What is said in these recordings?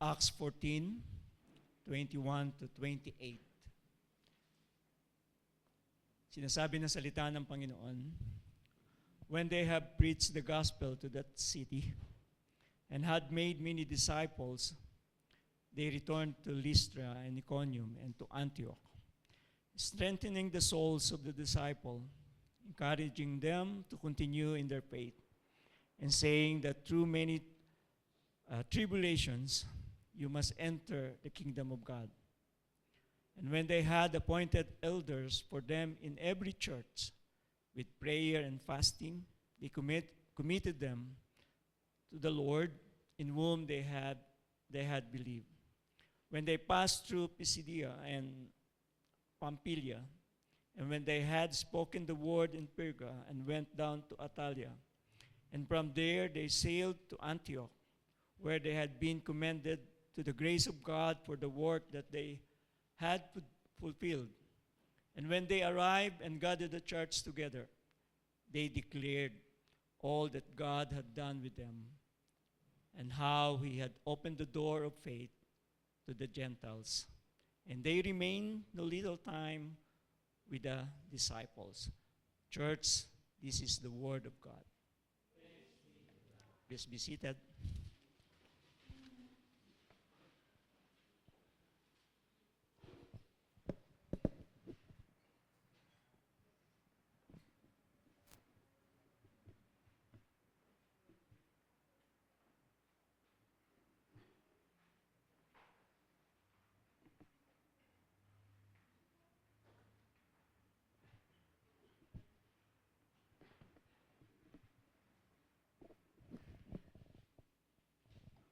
Acts 14:21 to 28. Sinasabi ng salita ng Panginoon, when they have preached the gospel to that city and had made many disciples, they returned to Lystra and Iconium and to Antioch, strengthening the souls of the disciples, encouraging them to continue in their faith, and saying that through many tribulations you must enter the kingdom of God. And when they had appointed elders for them in every church, with prayer and fasting, they committed them to the Lord, in whom they had believed. When they passed through Pisidia and Pamphylia, and when they had spoken the word in Perga, and went down to Attalia, and from there they sailed to Antioch, where they had been commended to the grace of God for the work that they had fulfilled. And when they arrived and gathered the church together, they declared all that God had done with them, and how he had opened the door of faith to the Gentiles. And they remained no little time with the disciples. Church, this is the word of God. Please be seated.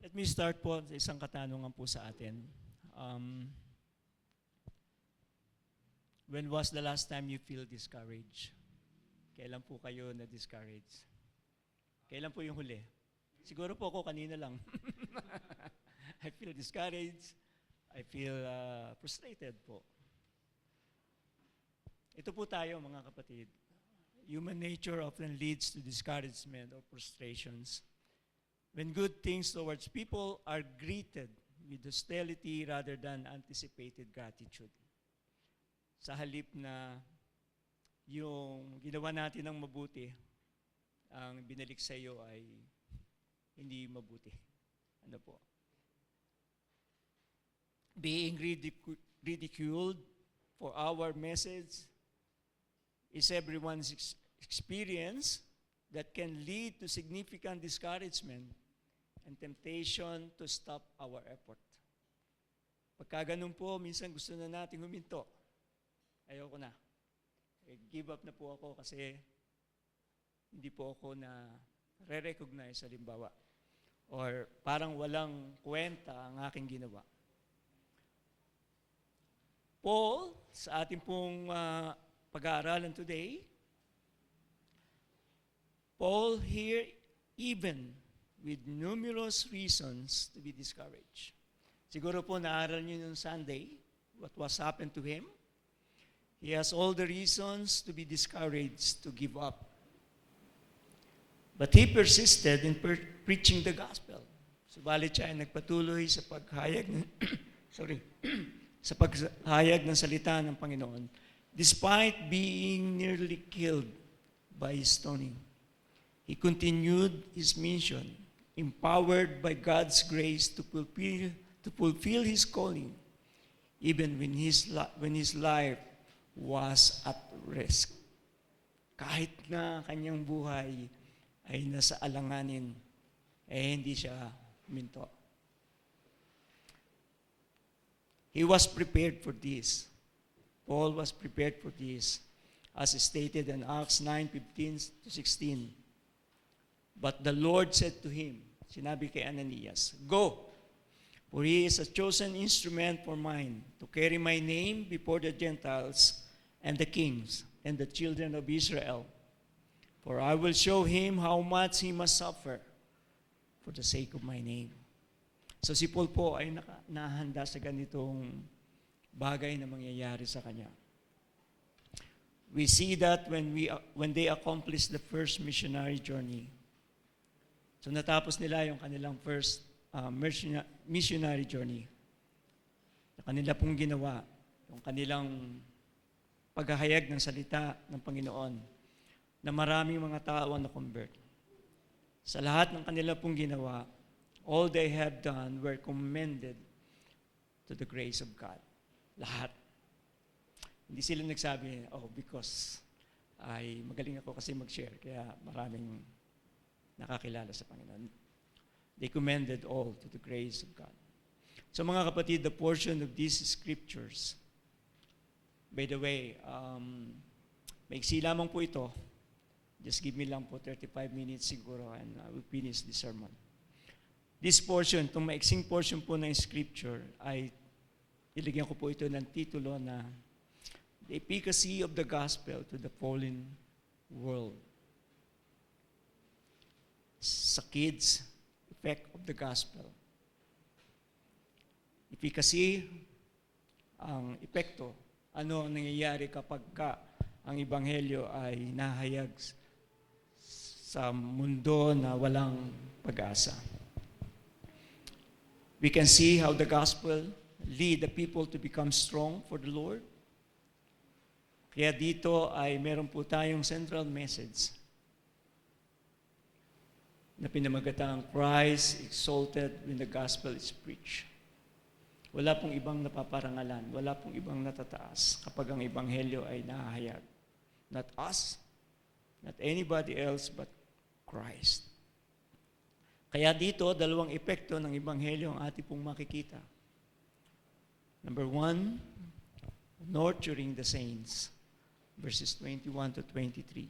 Let me start po sa isang katanungan po sa atin. When was the last time you feel discouraged? Kailan po kayo na-discouraged? Kailan po yung huli? Siguro po ako kanina lang. I feel discouraged. I feel frustrated po. Ito po tayo mga kapatid. Human nature often leads to discouragement or frustrations. When good things towards people are greeted with hostility rather than anticipated gratitude. Sa halip na yung ginawa natin ng mabuti, ang binalik sa iyo ay hindi mabuti. Ano po? Being ridiculed for our message is everyone's experience that can lead to significant discouragement and temptation to stop our effort. Pagka ganun po, minsan gusto na natin huminto. Ayoko na. Give up na po ako kasi hindi po ako na re-recognize halimbawa. Or parang walang kwenta ang aking ginawa. Paul, sa ating pong pag-aaralan today, Paul here, even with numerous reasons to be discouraged. Siguro po naaral niyo nung Sunday, what was happened to him. He has all the reasons to be discouraged, to give up. But he persisted in preaching the gospel. Subalit siya ay nagpatuloy sa paghayag ng sa paghayag ng salita ng Panginoon, despite being nearly killed by stoning. He continued his mission, empowered by God's grace to fulfill his calling, even when his life was at risk. Kahit na kanyang buhay ay nasa alanganin, hindi siya huminto. He was prepared for this. Paul was prepared for this, as stated in Acts 9:15-16. But the Lord said to him, sinabi kay Ananias, "Go, for he is a chosen instrument for mine, to carry my name before the Gentiles and the kings and the children of Israel. For I will show him how much he must suffer for the sake of my name." So si Paul po ay nahanda sa ganitong bagay na mangyayari sa kanya. We see that when they accomplished the first missionary journey. So natapos nila yung kanilang first missionary journey. Na kanila pong ginawa, yung kanilang paghahayag ng salita ng Panginoon, na maraming mga tao ang na-convert. Sa lahat ng kanila pong ginawa, all they have done were commended to the grace of God. Lahat. Hindi sila nagsabi, because ay magaling ako kasi mag-share, kaya maraming nakakilala sa Panginoon. They commended all to the grace of God. So mga kapatid, the portion of these scriptures, by the way, maiksi lamang po ito. Just give me lang po 35 minutes siguro and I will finish the sermon. This portion, itong maiksing portion po ng scripture, ay ilagyan ko po ito ng titulo na The Efficacy of the Gospel to the Fallen World. Sa kids, effect of the gospel. Efficacy, ang epekto. Ano ang nangyayari kapag ang ebanghelyo ay nahayag sa mundo na walang pag-asa. We can see how the gospel lead the people to become strong for the Lord. Kaya dito ay meron po tayong central message na pinamagatang Christ exalted when the gospel is preached. Wala pong ibang napaparangalan, wala pong ibang natataas kapag ang ebanghelyo ay nahahayag. Not us, not anybody else but Christ. Kaya dito, dalawang epekto ng ebanghelyo ang ating pong makikita. Number 1, nurturing the saints, verses 21 to 23.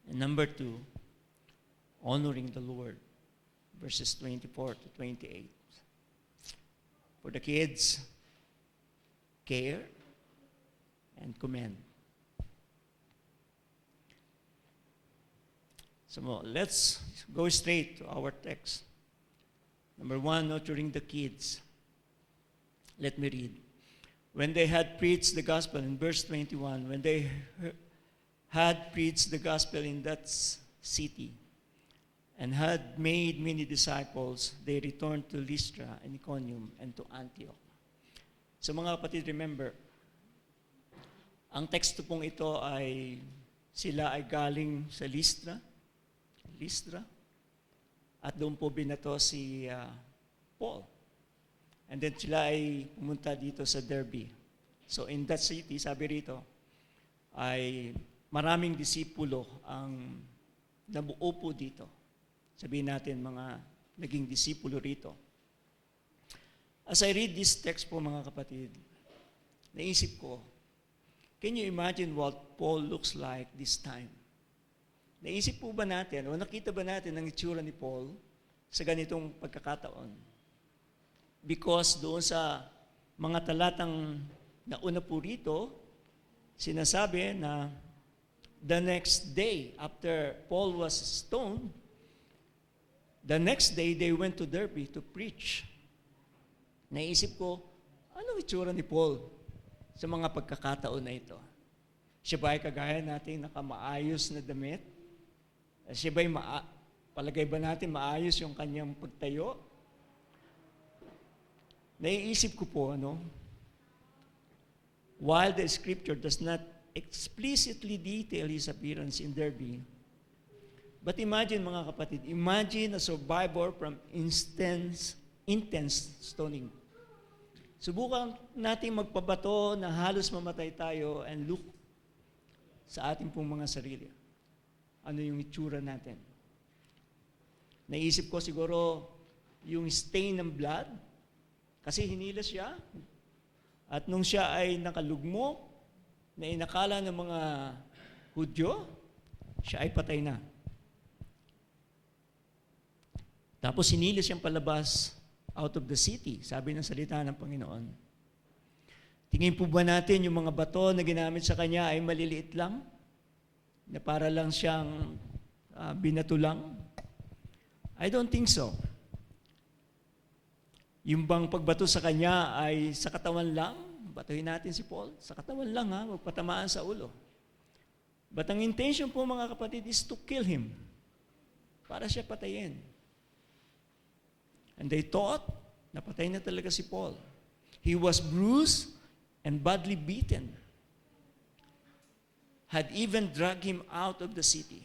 And number 2, honoring the Lord, verses 24 to 28. For the kids, care and commend. So let's go straight to our text. Number 1, nurturing the kids. Let me read. When they had preached the gospel, in verse 21, when they had preached the gospel in that city and had made many disciples, they returned to Lystra and Iconium and to Antioch. So mga kapatid, remember, ang teksto pong ito ay sila ay galing sa Lystra, at doon po binato si Paul. And then sila ay pumunta dito sa Derbe. So in that city, sabi rito, ay maraming disipulo ang nabuo po dito. Sabihin natin mga naging disipulo rito. As I read this text po mga kapatid, naisip ko, can you imagine what Paul looks like this time? Naisip po ba natin, o nakita ba natin ang itsura ni Paul sa ganitong pagkakataon? Because doon sa mga talatang nauna po rito, sinasabi na the next day after Paul was stoned, the next day they went to Derbe to preach. Naisip ko, anong itsura ni Paul sa mga pagkakataon na ito? Siya ba ay kagaya natin nakamaayos na damit? Siya ba ay palagay ba natin maayos yung kanyang pagtayo? Naiisip ko po, while the scripture does not explicitly detail his appearance in Derbe, but imagine mga kapatid, imagine a survivor from intense stoning. Subukan natin magpabato na halos mamatay tayo and look sa ating pong mga sarili. Ano yung itsura natin? Naisip ko siguro yung stain ng blood, kasi hinilas siya. At nung siya ay nakalugmok, na inakala ng mga Hudyo, siya ay patay na. Tapos hinilas siyang palabas out of the city, sabi ng salita ng Panginoon. Tingin po ba natin yung mga bato na ginamit sa kanya ay maliliit lang? Na para lang siyang binato lang? I don't think so. Yung bang pagbato sa kanya ay sa katawan lang? Batuhin natin si Paul. Sa katawan lang magpatamaan sa ulo. But ang intention po mga kapatid is to kill him. Para siya patayin. And they thought, napatay na talaga si Paul. He was bruised and badly beaten. Had even dragged him out of the city.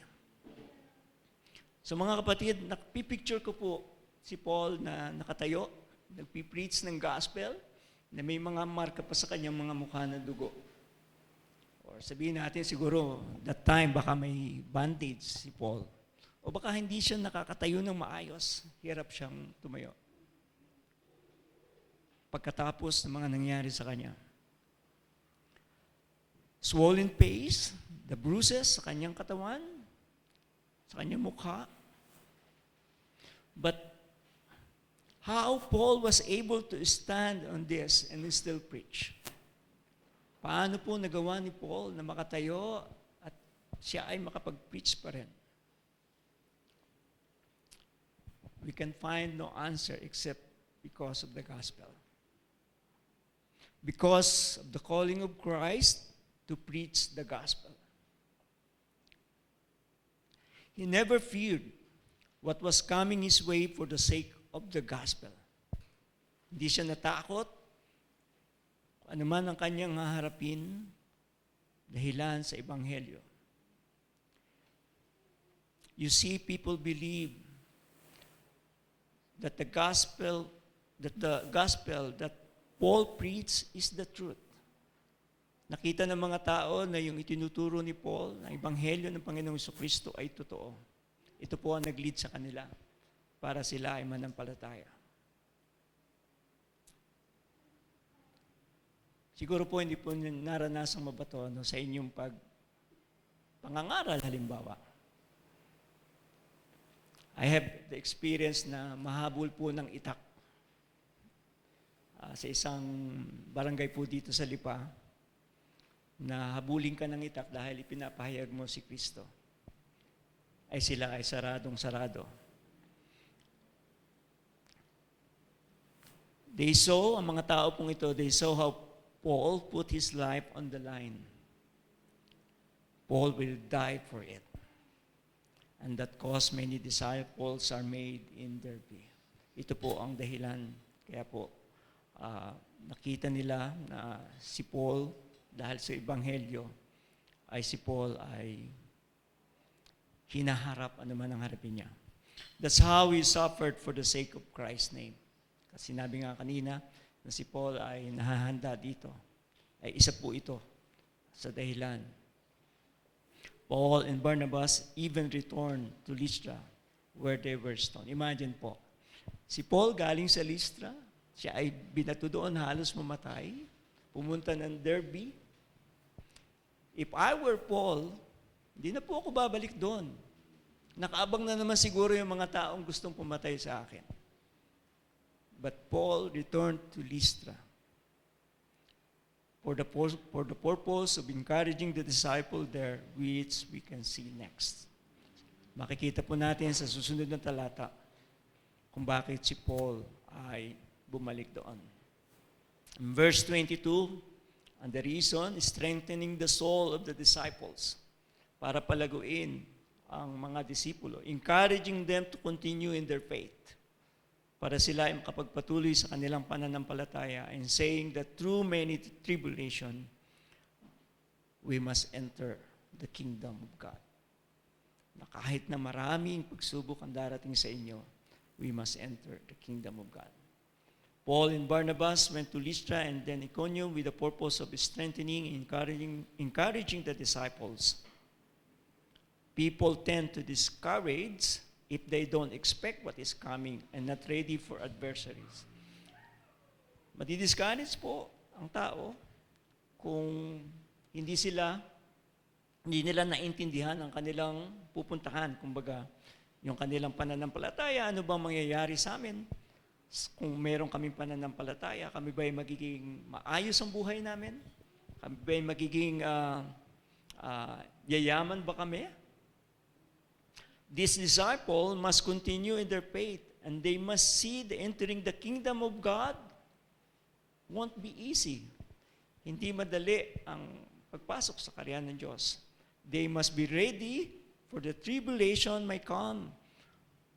So mga kapatid, napipicture ko po si Paul na nakatayo, nagpipreach ng gospel, na may mga marka pa sa kanyang mga mukha na dugo. Or sabihin natin siguro, that time baka may bandage si Paul. O baka hindi siya nakakatayo ng maayos, hirap siyang tumayo. Pagkatapos ng mga nangyari sa kanya. Swollen face, the bruises sa kanyang katawan, sa kanyang mukha. But how Paul was able to stand on this and still preach? Paano po nagawa ni Paul na makatayo at siya ay makapag-preach pa rin? We can find no answer except because of the gospel. Because of the calling of Christ to preach the gospel. He never feared what was coming his way for the sake of the gospel. Hindi siya natakot kung ano man ang kanyang haharapin dahilan sa Ebanghelyo. You see, people believe that the gospel that Paul preached is the truth. Nakita ng mga tao na yung itinuturo ni Paul, na Ebanghelyo ng Panginoong Jesucristo ay totoo. Ito po ang nag-lead sa kanila para sila ay manampalataya. Siguro po hindi po naranasang mabato sa inyong pangangaral halimbawa. I have the experience na mahabol po ng itak sa isang barangay po dito sa Lipa, na habulin ka ng itak dahil ipinapahayag mo si Kristo, ay sila ay saradong-sarado. Ang mga tao pong ito, they saw how Paul put his life on the line. Paul will die for it. And that cause many disciples are made in Derbe. Ito po ang dahilan. Kaya po, nakita nila na si Paul, dahil sa Ebanghelyo, ay si Paul ay hinaharap anuman ang harapin niya. That's how he suffered for the sake of Christ's name. Kasi sinabi nga kanina na si Paul ay nahahanda dito. Ay isa po ito sa dahilan. Paul and Barnabas even returned to Lystra where they were stoned. Imagine po, si Paul galing sa Lystra, siya ay binato doon, halos mamatay, pumunta ng Derbe. If I were Paul, hindi na po ako babalik doon. Nakaabang na naman siguro yung mga taong gustong pumatay sa akin. But Paul returned to Lystra for the purpose of encouraging the disciple there, which we can see next. Makikita po natin sa susunod na talata kung bakit si Paul ay bumalik doon. In verse 22, and the reason is strengthening the soul of the disciples, para palaguin ang mga disipulo, encouraging them to continue in their faith, para sila ay makapagpatuloy sa kanilang pananampalataya, and saying that through many tribulation, we must enter the kingdom of God. Na kahit na maraming pagsubok ang darating sa inyo, we must enter the kingdom of God. Paul and Barnabas went to Lystra and then Iconium with the purpose of strengthening and encouraging the disciples. People tend to discourage if they don't expect what is coming and not ready for adversaries. Madidiscourage po ang tao kung hindi nila naintindihan ang kanilang pupuntahan. Kumbaga, yung kanilang pananampalataya, ano bang mangyayari sa amin? Kung meron kaming pananampalataya, kami ba ay magiging maayos ang buhay namin? Kami ba ay magiging yayaman ba kami? These disciples must continue in their faith and they must see the entering the kingdom of God won't be easy. Hindi madali ang pagpasok sa kaharian ng Diyos. They must be ready for the tribulation may come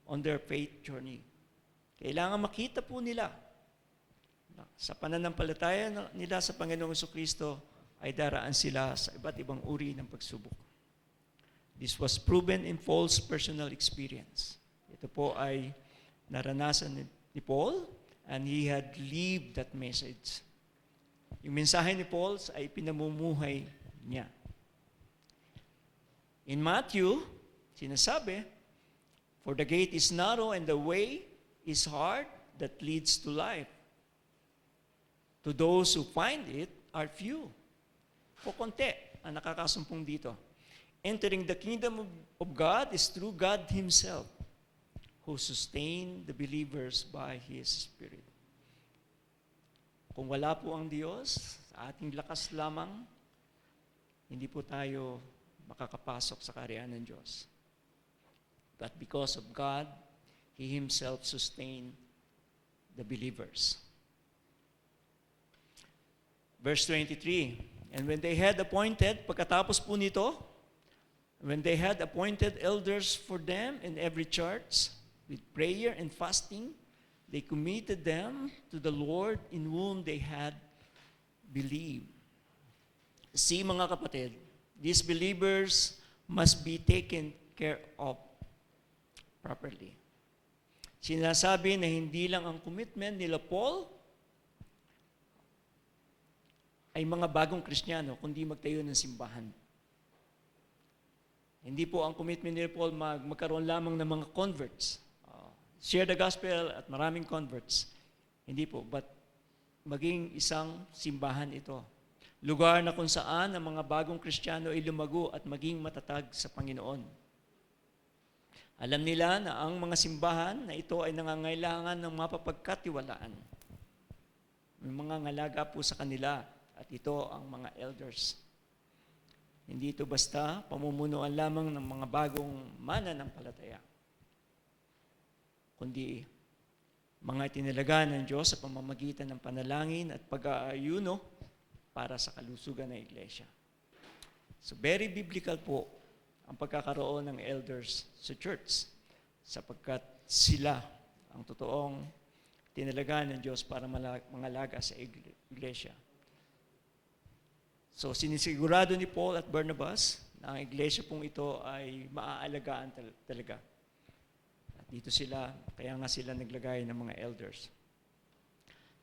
on their faith journey. Kailangan makita po nila na sa pananampalataya nila sa Panginoong Jesucristo ay daraan sila sa iba't ibang uri ng pagsubok. This was proven in Paul's personal experience. Ito po ay naranasan ni Paul and he had lived that message. Yung mensahe ni Paul ay pinamumuhay niya. In Matthew, sinasabi, "For the gate is narrow and the way is hard that leads to life. To those who find it are few." O konti ang nakakasumpong dito. Entering the kingdom of God is through God Himself, who sustained the believers by His Spirit. Kung wala po ang Diyos, sa ating lakas lamang, hindi po tayo makakapasok sa kaharian ng Diyos. But because of God, He Himself sustained the believers. Verse 23, "And when they had appointed," pagkatapos po nito, "when they had appointed elders for them in every church, with prayer and fasting, they committed them to the Lord in whom they had believed." See, mga kapatid, these believers must be taken care of properly. Sinasabi na hindi lang ang commitment nila Paul ay mga bagong Kristiyano, kundi magtayo ng simbahan. Hindi po ang commitment ni Paul magkaroon lamang ng mga converts. Share the gospel at maraming converts. Hindi po, but maging isang simbahan ito. Lugar na kung saan ang mga bagong Kristiyano ay lumago at maging matatag sa Panginoon. Alam nila na ang mga simbahan na ito ay nangangailangan ng mapapagkatiwalaan. May mga ngalaga po sa kanila. At ito ang mga elders. Hindi ito basta pamumunuan lamang ng mga bagong mananampalataya, kundi mga itinalaga ng Diyos sa pamamagitan ng panalangin at pag-aayuno para sa kalusugan ng iglesia. So very biblical po ang pagkakaroon ng elders sa church, sapagkat sila ang totoong tinalaga ng Diyos para mangalaga sa iglesia. So, sinisigurado ni Paul at Barnabas na ang iglesia pong ito ay maaalagaan talaga. At dito sila, kaya nga sila naglagay ng mga elders.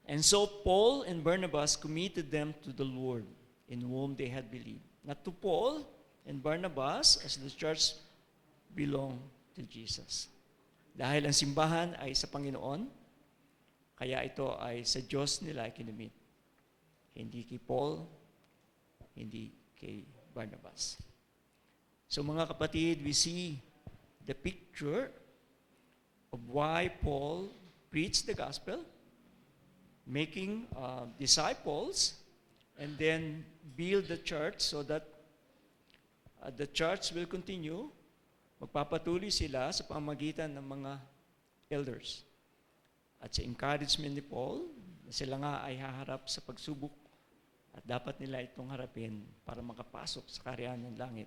And so, Paul and Barnabas committed them to the Lord in whom they had believed. Not to Paul and Barnabas as the church belonged to Jesus. Dahil ang simbahan ay sa Panginoon, kaya ito ay sa Diyos nila kinumit. Hindi kay Paul, hindi kay Barnabas. So mga kapatid, we see the picture of why Paul preached the gospel, making disciples, and then build the church so that the church will continue. Magpapatuloy sila sa pamamagitan ng mga elders. At sa encouragement ni Paul, na sila nga ay haharap sa pagsubok at dapat nila itong harapin para makapasok sa kaharian ng langit.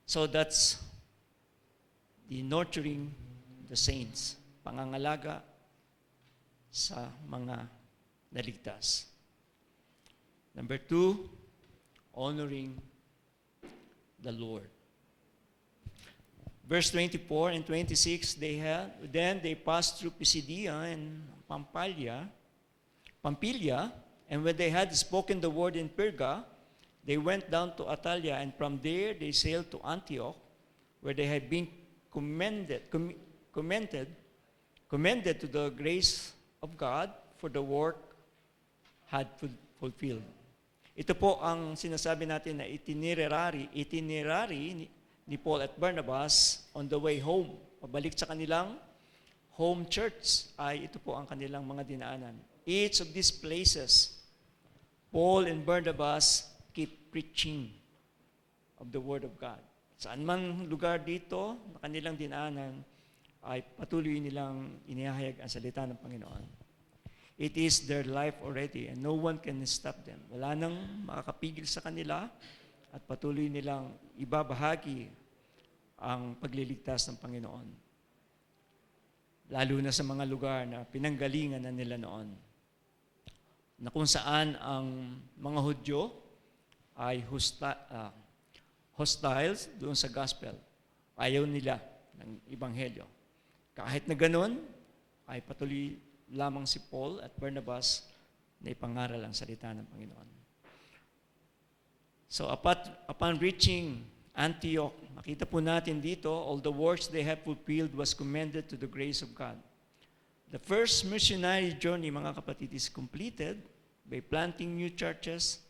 So that's the nurturing the saints, pangangalaga sa mga naligtas. Number 2, honoring the Lord. Verse 24 and 26, then they passed through Pisidia and Pamphylia, and when they had spoken the word in Perga, they went down to Attalia, and from there they sailed to Antioch, where they had been commended to the grace of God for the work had fulfilled. Ito po ang sinasabi natin na itinerary ni Paul at Barnabas on the way home. Pabalik sa kanilang home church ay ito po ang kanilang mga dinaanan. Each of these places, Paul and Barnabas keep preaching of the Word of God. Saan man lugar dito na kanilang dinaanan, ay patuloy nilang inihahayag ang salita ng Panginoon. It is their life already and no one can stop them. Wala nang makakapigil sa kanila at patuloy nilang ibabahagi ang pagliligtas ng Panginoon. lalo na sa mga lugar na pinanggalingan na nila noon, na kung saan ang mga Hudyo ay hostiles doon sa gospel. Ayaw nila ng Ebanghelyo. Kahit na ganun, ay patuloy lamang si Paul at Barnabas na ipangaral ang salita ng Panginoon. So upon reaching Antioch, makita po natin dito, all the works they have fulfilled was commended to the grace of God. The first missionary journey, mga kapatid, is completed by planting new churches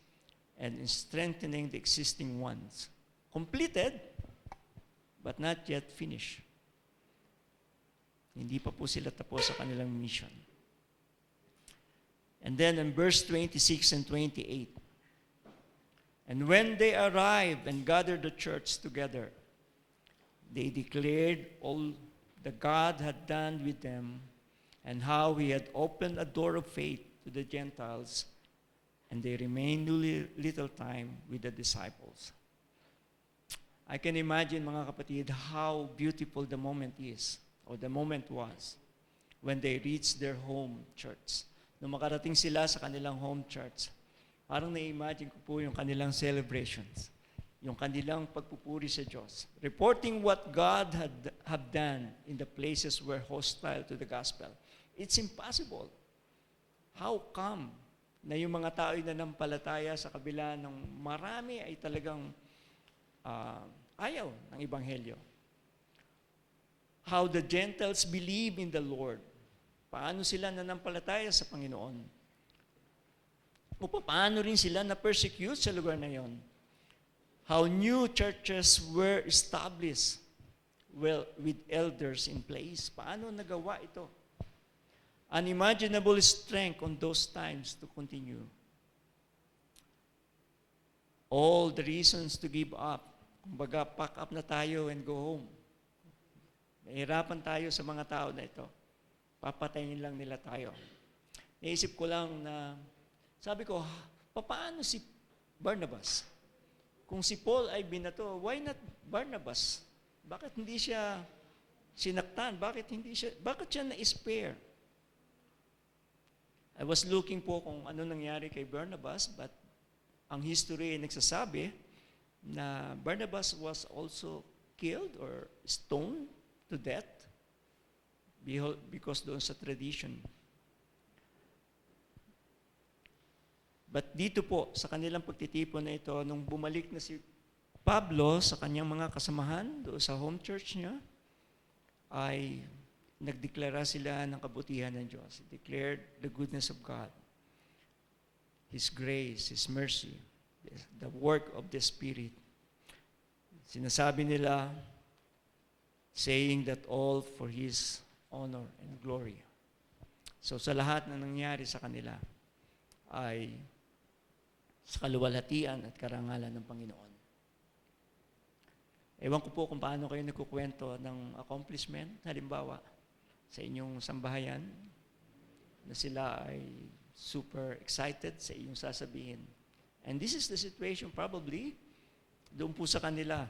and strengthening the existing ones. Completed, but not yet finished. Hindi pa po sila tapos sa kanilang mission. And then in verse 26 and 28, and when they arrived and gathered the church together, they declared all that God had done with them and how he had opened a door of faith to the Gentiles, and they remained little time with the disciples. I can imagine, mga kapatid, how beautiful the moment is, or the moment was, when they reached their home church. Nung makarating sila sa kanilang home church, parang na-imagine ko po yung kanilang celebrations, yung kanilang pagpupuri sa Diyos, reporting what God had done in the places where hostile to the gospel. It's impossible. How come na yung mga tao ay nanampalataya sa kabila ng marami ay talagang ayaw ng Ebanghelyo? How the Gentiles believe in the Lord. Paano sila nanampalataya sa Panginoon? O paano rin sila na-persecute sa lugar na yon? How new churches were established with elders in place. Paano nagawa ito? Unimaginable strength on those times to continue. All the reasons to give up. Kumbaga, pack up na tayo and go home. Nahirapan tayo sa mga tao na ito. Papatayin lang nila tayo. Naisip ko lang na, sabi ko, paano si Barnabas? Kung si Paul ay binato, why not Barnabas? Bakit hindi siya sinaktan? Bakit siya na-spare? I was looking po kung ano nangyari kay Barnabas, but ang history ay nagsasabi na Barnabas was also killed or stoned to death because doon sa tradition. But dito po, sa kanilang pagtitipon na ito, nung bumalik na si Pablo sa kanyang mga kasamahan doon sa home church niya, ay nagdeklara sila ng kabutihan ng Diyos. He declared the goodness of God, His grace, His mercy, the work of the Spirit. Sinasabi nila, saying that all for His honor and glory. So sa lahat na nangyari sa kanila ay sa kaluwalhatian at karangalan ng Panginoon. Ewan ko po kung paano kayo nagkukwento ng accomplishment, halimbawa, sa inyong sambahayan, na sila ay super excited sa inyong sasabihin. And this is the situation probably doon po sa kanila,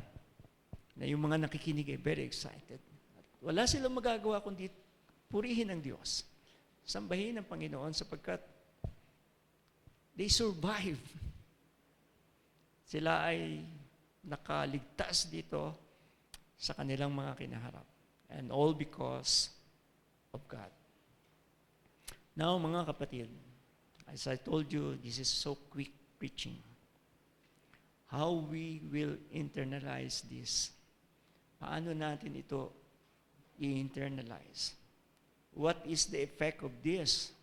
na yung mga nakikinig ay very excited. Wala silang magagawa kundi purihin ang Diyos. Sambahin ang Panginoon sapagkat they survive. Sila ay nakaligtas dito sa kanilang mga kinaharap. And all because of God. Now, mga kapatid, as I told you, this is so quick preaching. How we will internalize this? Paano natin ito i-internalize? What is the effect of this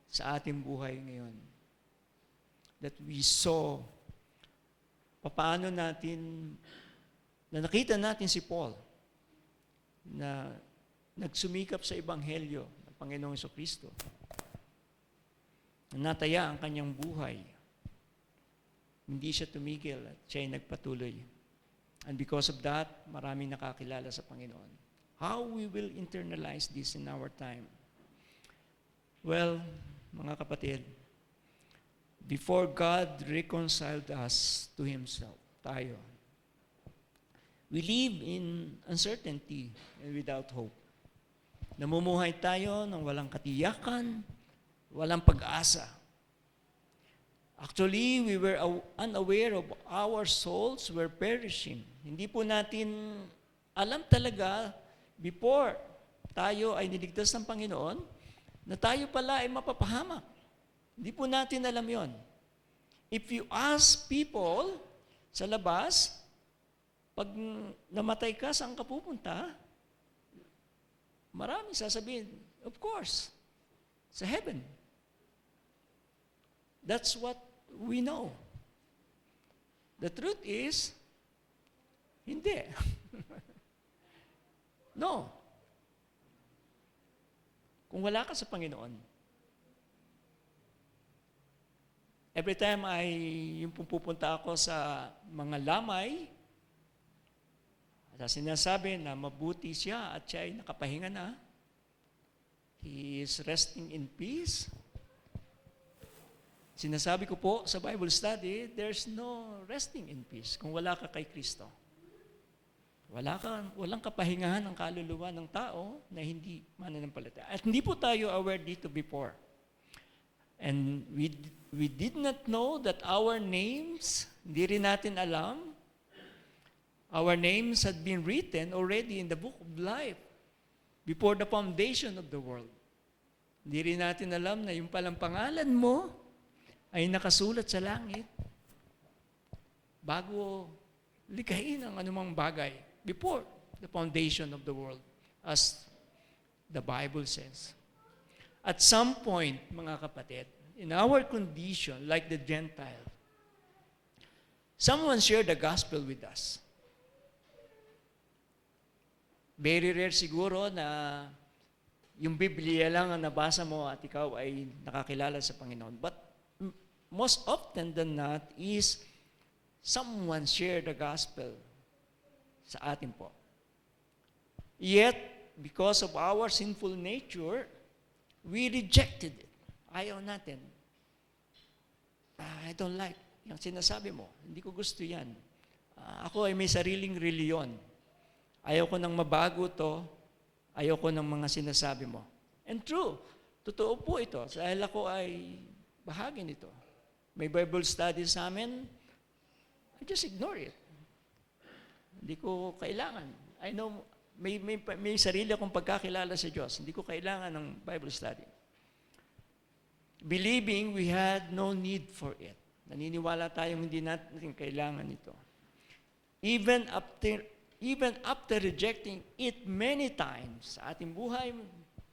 sa ating buhay ngayon? That we saw, paano natin, na nakita natin si Paul, na nagsumikap sa Ebanghelyo ng Panginoong Jesucristo. Nataya ang kanyang buhay. Hindi siya tumigil at siya ay nagpatuloy. And because of that, maraming nakakilala sa Panginoon. How we will internalize this in our time? Well, mga kapatid, before God reconciled us to Himself, tayo, we live in uncertainty and without hope. Namumuhay tayo ng walang katiyakan, walang pag-asa. Actually, we were unaware of our souls were perishing. Hindi po natin alam talaga before tayo ay niligtas ng Panginoon na tayo pala ay mapapahamak. Hindi po natin alam yon. If you ask people sa labas, pag namatay ka, saan ka pupunta? Maraming sasabihin, of course, sa heaven. That's what we know. The truth is, hindi. No. Kung wala ka sa Panginoon, every time yung pupunta ako sa mga lamay, at sinasabi na mabuti siya at siya ay nakapahinga na. He is resting in peace. Sinasabi ko po sa Bible study, there's no resting in peace kung wala ka kay Kristo. Walang kapahingahan ng kaluluwa ng tao na hindi mananampalataya. At hindi po tayo aware dito before. And we did not know that our names, hindi rin natin alam, our names had been written already in the book of life before the foundation of the world. Hindi rin natin alam na yung palang pangalan mo ay nakasulat sa langit bago likhain ang anumang bagay before the foundation of the world, as the Bible says. At some point, mga kapatid, in our condition, like the Gentile, someone shared the gospel with us. Very rare siguro na yung Biblia lang ang nabasa mo at ikaw ay nakakilala sa Panginoon. But most often than not is someone shared the gospel sa atin po. Yet, because of our sinful nature, we rejected it. Ayaw natin. I don't like yung sinasabi mo. Hindi ko gusto yan. Ako ay may sariling reliyon. Ayaw ko nang mabago to. Ayaw ko ng mga sinasabi mo. And true, totoo po ito. Dahil ako ay bahagi nito. May Bible study sa amin, I just ignore it. Hindi ko kailangan. I know, may sarili akong pagkakilala sa Diyos. Hindi ko kailangan ng Bible study. Believing we had no need for it. Naniniwala tayong hindi natin kailangan ito. Even after rejecting it many times sa ating buhay,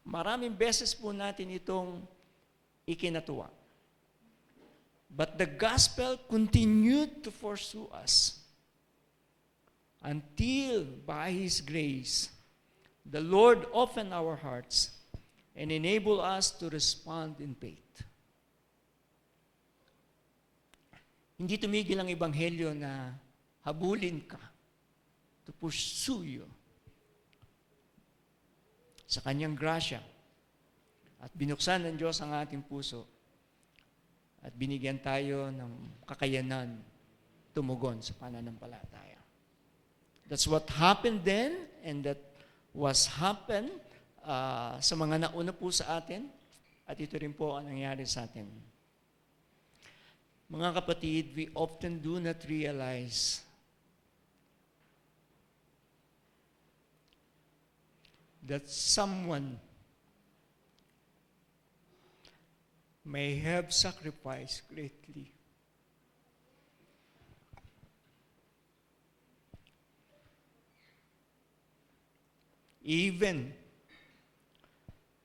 maraming beses po natin itong ikinatuwa. But the gospel continued to pursue us until by His grace, the Lord opened our hearts and enabled us to respond in faith. Hindi tumigil ang Ebanghelyo na habulin ka, to pursue you sa Kanyang grasya. At binuksan ng Diyos ang ating puso at binigyan tayo ng kakayanan tumugon sa pananampalataya. That's what happened then, and that was happened sa mga nauna po sa atin, at ito rin po ang nangyari sa atin. Mga kapatid, we often do not realize that someone may have sacrificed greatly. Even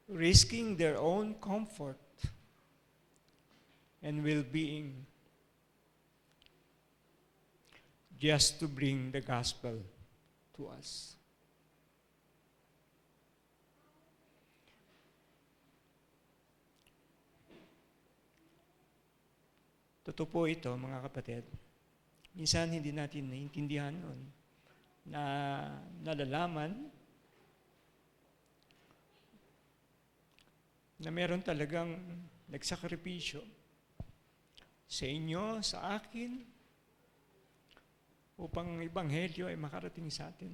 risking their own comfort and well-being just to bring the gospel to us. Totoo po ito, mga kapatid. Minsan hindi natin naiintindihan nun na nalalaman na meron talagang nagsakripisyo sa inyo, sa akin, upang ang Ebanghelyo ay makarating sa atin.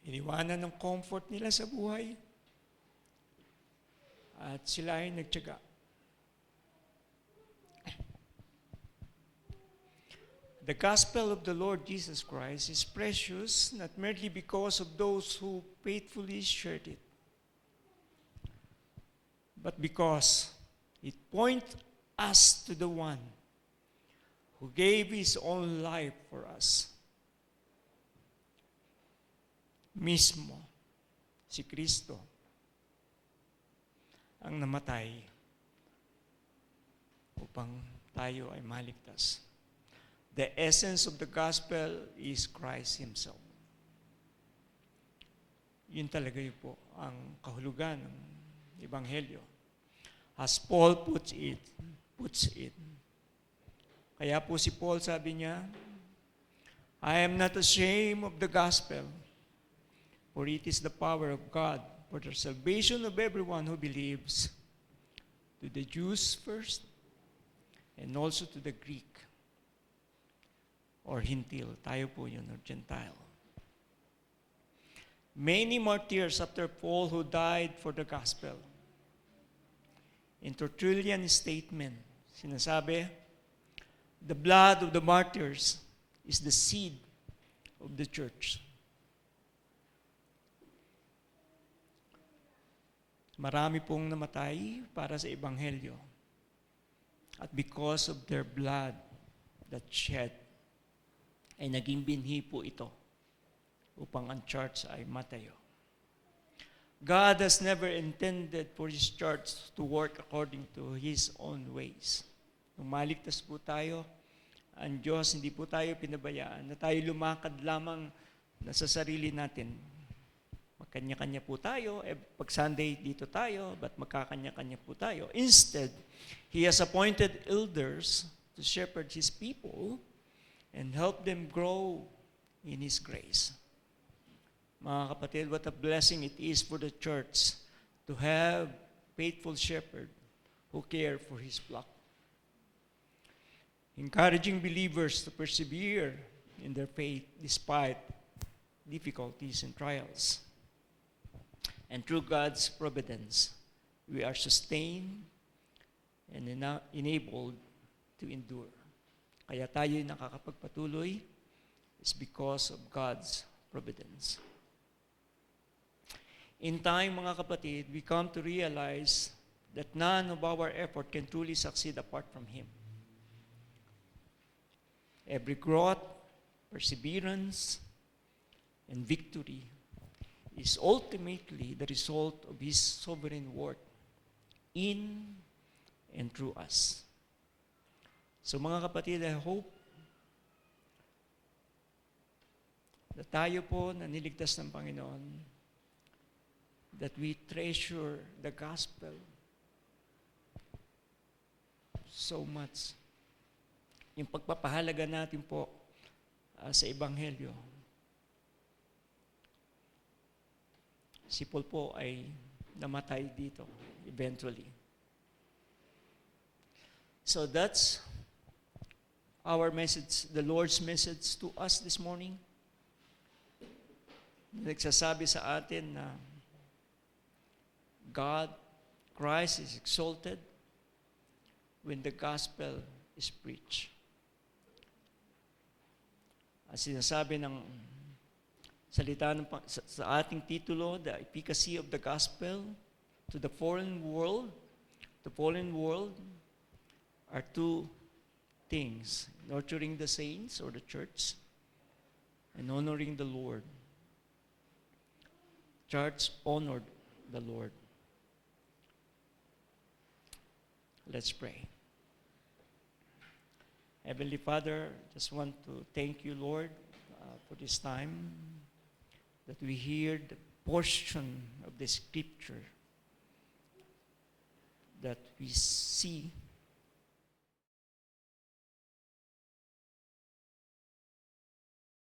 Iniwanan ng comfort nila sa buhay at sila ay nagtiyaga. The gospel of the Lord Jesus Christ is precious not merely because of those who faithfully shared it, but because it points us to the one who gave his own life for us. Mismo, si Kristo, ang namatay upang tayo ay maligtas. The essence of the gospel is Christ Himself. Yun talaga yun po ang kahulugan ng Ebanghelyo. As Paul puts it. Kaya po si Paul sabi niya, I am not ashamed of the gospel, for it is the power of God for the salvation of everyone who believes, to the Jews first, and also to the Greek, or Hintil. Tayo po yun, or Gentile. Many martyrs after Paul who died for the gospel. In Tertullian statement, sinasabi, the blood of the martyrs is the seed of the church. Marami pong namatay para sa Ebanghelyo. At because of their blood that shed, ay naging binhi po ito upang ang church ay matayo. God has never intended for His church to work according to His own ways. Nung maligtas po tayo, ang Diyos, hindi po tayo pinabayaan na tayo lumakad lamang na sa sarili natin. Magkanya-kanya po tayo, pag Sunday dito tayo, but magkakanya-kanya po tayo. Instead, He has appointed elders to shepherd His people and help them grow in His grace. Mga kapatid, what a blessing it is for the church to have faithful shepherd who care for His flock. Encouraging believers to persevere in their faith despite difficulties and trials. And through God's providence, we are sustained and enabled to endure. Kaya tayo'y nakakapagpatuloy is because of God's providence. In time, mga kapatid, we come to realize that none of our effort can truly succeed apart from Him. Every growth, perseverance, and victory is ultimately the result of His sovereign work in and through us. So mga kapatid, I hope na tayo po na niligtas ng Panginoon, that we treasure the gospel so much. Yung pagpapahalaga natin po sa Ebanghelyo. Si Paul po ay namatay dito eventually. So that's our message, the Lord's message to us this morning. Nagsasabi sa atin na God, Christ is exalted when the gospel is preached. Ang sinasabi ng salita sa ating titulo, the efficacy of the gospel to the fallen world. The fallen world are two things: nurturing the saints or the church and honoring the Lord. Church honored the Lord. Let's pray. Heavenly Father, just want to thank you, Lord, for this time that we hear the portion of the scripture that we see